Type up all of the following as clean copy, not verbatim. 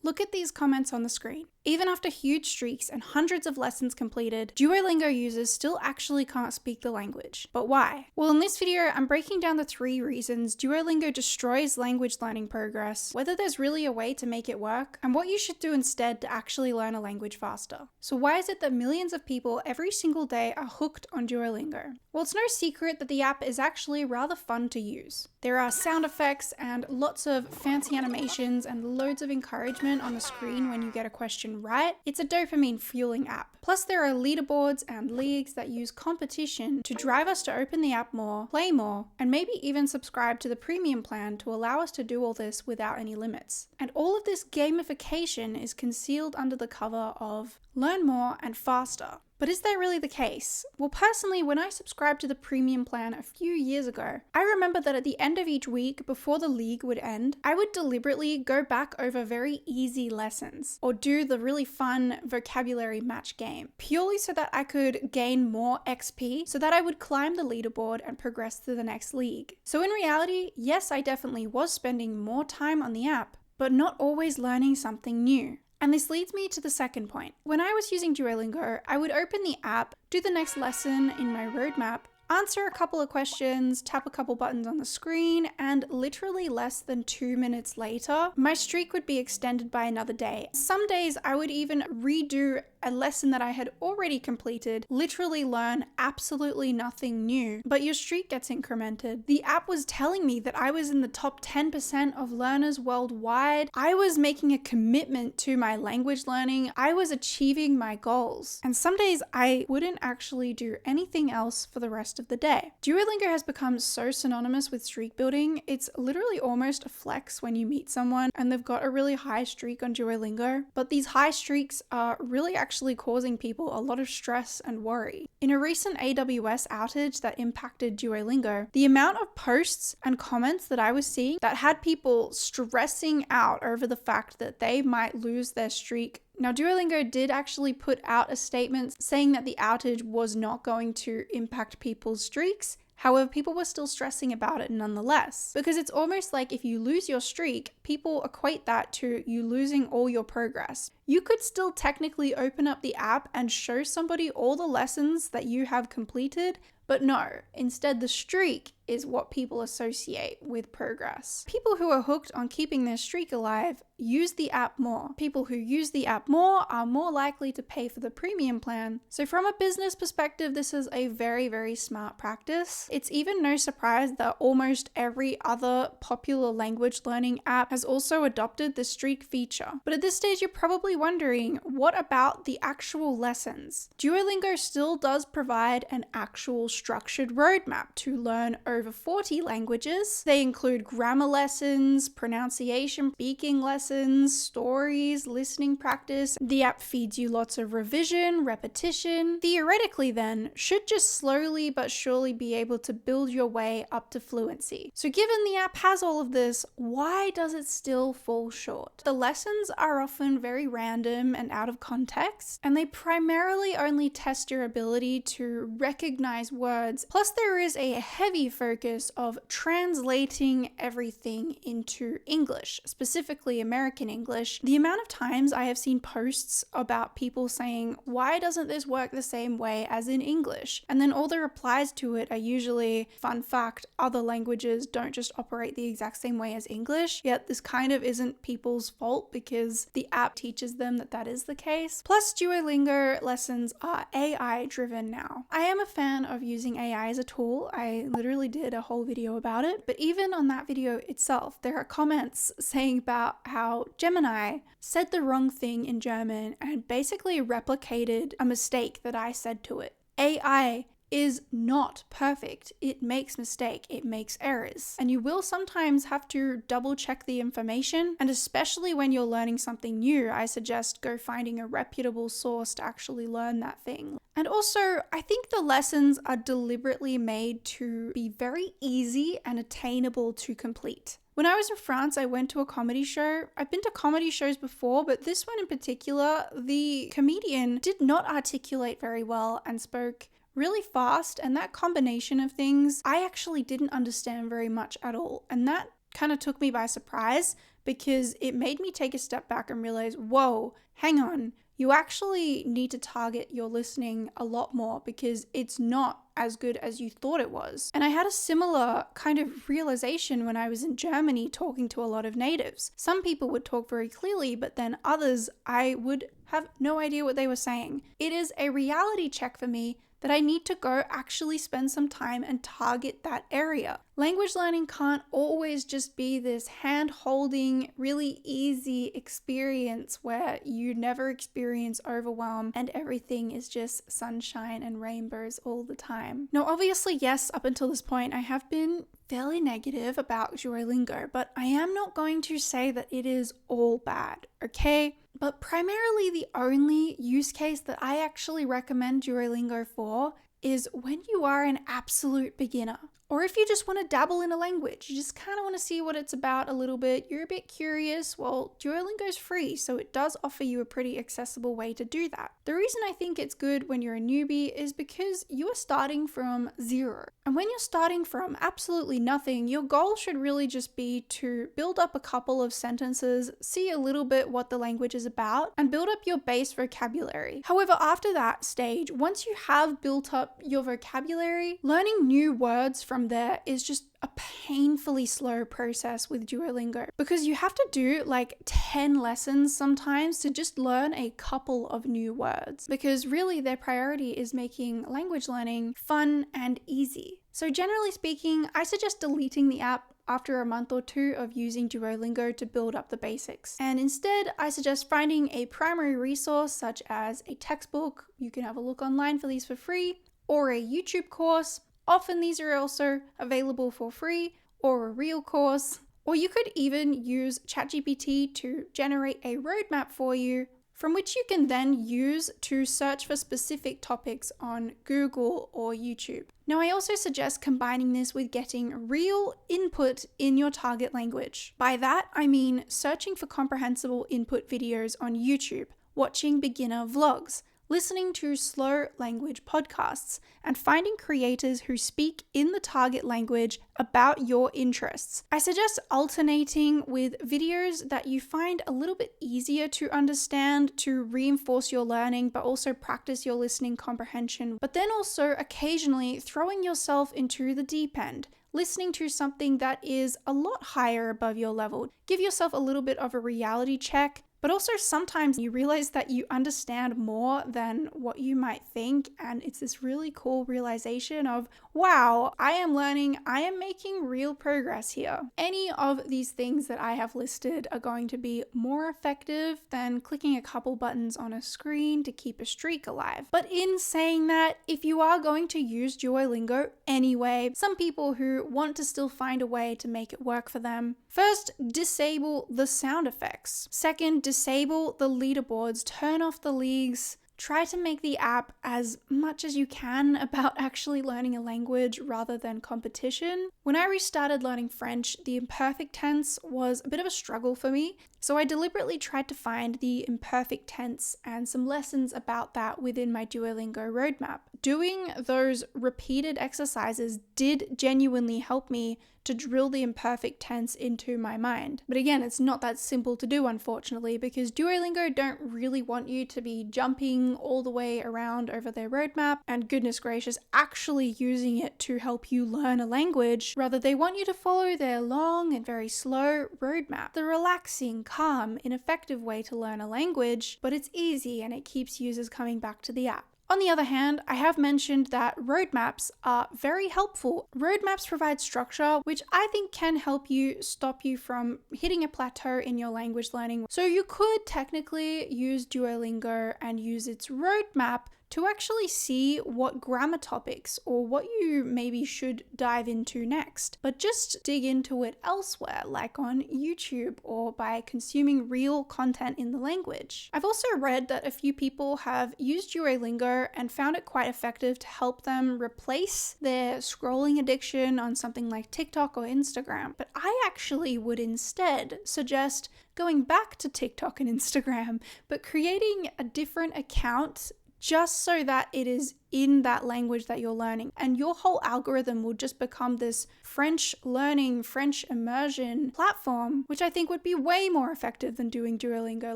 Look at these comments on the screen. Even after huge streaks and hundreds of lessons completed, Duolingo users still actually can't speak the language. But why? Well, in this video, I'm breaking down the 3 reasons Duolingo destroys language learning progress, whether there's really a way to make it work, and what you should do instead to actually learn a language faster. So why is it that millions of people every single day are hooked on Duolingo? Well, it's no secret that the app is actually rather fun to use. There are sound effects and lots of fancy animations and loads of encouragement on the screen when you get a question right. It's a dopamine fueling app. Plus there are leaderboards and leagues that use competition to drive us to open the app more, play more, and maybe even subscribe to the premium plan to allow us to do all this without any limits. And all of this gamification is concealed under the cover of learn more and faster. But is that really the case? Well, personally, when I subscribed to the premium plan a few years ago, I remember that at the end of each week before the league would end, I would deliberately go back over very easy lessons or do the really fun vocabulary match game, purely so that I could gain more XP so that I would climb the leaderboard and progress to the next league. So in reality, yes, I definitely was spending more time on the app, but not always learning something new. And this leads me to the second point. When I was using Duolingo, I would open the app, do the next lesson in my roadmap, answer a couple of questions, tap a couple buttons on the screen, and literally less than 2 minutes later, my streak would be extended by another day. Some days I would even redo a lesson that I had already completed, literally learn absolutely nothing new, but your streak gets incremented. The app was telling me that I was in the top 10% of learners worldwide. I was making a commitment to my language learning. I was achieving my goals. And some days I wouldn't actually do anything else for the rest of the day. Duolingo has become so synonymous with streak building. It's literally almost a flex when you meet someone and they've got a really high streak on Duolingo, but these high streaks are really actually causing people a lot of stress and worry. In a recent AWS outage that impacted Duolingo, the amount of posts and comments that I was seeing that had people stressing out over the fact that they might lose their streak. Now, Duolingo did actually put out a statement saying that the outage was not going to impact people's streaks. However, people were still stressing about it nonetheless, because it's almost like if you lose your streak, people equate that to you losing all your progress. You could still technically open up the app and show somebody all the lessons that you have completed, but no, instead the streak is what people associate with progress. People who are hooked on keeping their streak alive use the app more. People who use the app more are more likely to pay for the premium plan. So from a business perspective, this is a very, very smart practice. It's even no surprise that almost every other popular language learning app has also adopted the streak feature. But at this stage, you're probably wondering, what about the actual lessons? Duolingo still does provide an actual structured roadmap to learn over 40 languages. They include grammar lessons, pronunciation, speaking lessons, stories, listening practice. The app feeds you lots of revision, repetition. Theoretically then, should just slowly but surely be able to build your way up to fluency. So given the app has all of this, why does it still fall short? The lessons are often very random and out of context, and they primarily only test your ability to recognize words. Plus there is a heavy focus of translating everything into English, specifically American English. The amount of times I have seen posts about people saying, why doesn't this work the same way as in English? And then all the replies to it are usually, fun fact, other languages don't just operate the exact same way as English, yet this kind of isn't people's fault because the app teaches them that that is the case. Plus Duolingo lessons are AI driven now. I am a fan of using AI as a tool. I literally did a whole video about it, but even on that video itself, there are comments saying about how Gemini said the wrong thing in German and basically replicated a mistake that I said to it. AI is not perfect. It makes mistakes, it makes errors, and you will sometimes have to double check the information, and especially when you're learning something new, I suggest go finding a reputable source to actually learn that thing. And also, I think the lessons are deliberately made to be very easy and attainable to complete. When I was in France, I went to a comedy show. I've been to comedy shows before, but this one in particular, the comedian did not articulate very well and spoke really fast, and that combination of things I actually didn't understand very much at all, and that kind of took me by surprise because it made me take a step back and realize, whoa, hang on. You actually need to target your listening a lot more because it's not as good as you thought it was. And I had a similar kind of realization when I was in Germany talking to a lot of natives. Some people would talk very clearly, but then others, I would have no idea what they were saying. It is a reality check for me that I need to go actually spend some time and target that area. Language learning can't always just be this hand-holding, really easy experience where you never experience overwhelm and everything is just sunshine and rainbows all the time. Now, obviously, yes, up until this point, I have been fairly negative about Duolingo, but I am not going to say that it is all bad, okay? But primarily the only use case that I actually recommend Duolingo for is when you are an absolute beginner. Or if you just want to dabble in a language, you just kind of want to see what it's about a little bit, you're a bit curious, well, Duolingo's free, so it does offer you a pretty accessible way to do that. The reason I think it's good when you're a newbie is because you are starting from zero. And when you're starting from absolutely nothing, your goal should really just be to build up a couple of sentences, see a little bit what the language is about, and build up your base vocabulary. However, after that stage, once you have built up your vocabulary, learning new words from there is just a painfully slow process with Duolingo because you have to do like 10 lessons sometimes to just learn a couple of new words because really their priority is making language learning fun and easy. So generally speaking, I suggest deleting the app after a month or two of using Duolingo to build up the basics. And instead, I suggest finding a primary resource such as a textbook. You can have a look online for these for free, or a YouTube course. Often these are also available for free, or a real course. Or you could even use ChatGPT to generate a roadmap for you, from which you can then use to search for specific topics on Google or YouTube. Now, I also suggest combining this with getting real input in your target language. By that, I mean searching for comprehensible input videos on YouTube, watching beginner vlogs, listening to slow language podcasts, and finding creators who speak in the target language about your interests. I suggest alternating with videos that you find a little bit easier to understand to reinforce your learning, but also practice your listening comprehension, but then also occasionally throwing yourself into the deep end, listening to something that is a lot higher above your level. Give yourself a little bit of a reality check. But also sometimes you realize that you understand more than what you might think, and it's this really cool realization of, wow, I am learning, I am making real progress here. Any of these things that I have listed are going to be more effective than clicking a couple buttons on a screen to keep a streak alive. But in saying that, if you are going to use Duolingo anyway, some people who want to still find a way to make it work for them, first, disable the sound effects. Second, disable the leaderboards, turn off the leagues. Try to make the app as much as you can about actually learning a language rather than competition. When I restarted learning French, the imperfect tense was a bit of a struggle for me, so I deliberately tried to find the imperfect tense and some lessons about that within my Duolingo roadmap. Doing those repeated exercises did genuinely help me to drill the imperfect tense into my mind. But again, it's not that simple to do, unfortunately, because Duolingo don't really want you to be jumping all the way around over their roadmap and, goodness gracious, actually using it to help you learn a language. Rather, they want you to follow their long and very slow roadmap, the relaxing, calm, ineffective way to learn a language, but it's easy and it keeps users coming back to the app. On the other hand, I have mentioned that roadmaps are very helpful. Roadmaps provide structure, which I think can help you stop you from hitting a plateau in your language learning. So you could technically use Duolingo and use its roadmap to actually see what grammar topics or what you maybe should dive into next, but just dig into it elsewhere, like on YouTube or by consuming real content in the language. I've also read that a few people have used Duolingo and found it quite effective to help them replace their scrolling addiction on something like TikTok or Instagram. But I actually would instead suggest going back to TikTok and Instagram, but creating a different account just so that it is in that language that you're learning. And your whole algorithm will just become this French learning, French immersion platform, which I think would be way more effective than doing Duolingo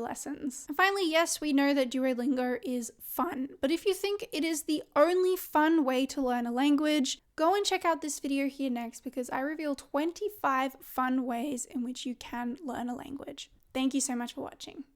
lessons. And finally, yes, we know that Duolingo is fun, but if you think it is the only fun way to learn a language, go and check out this video here next, because I reveal 25 fun ways in which you can learn a language. Thank you so much for watching.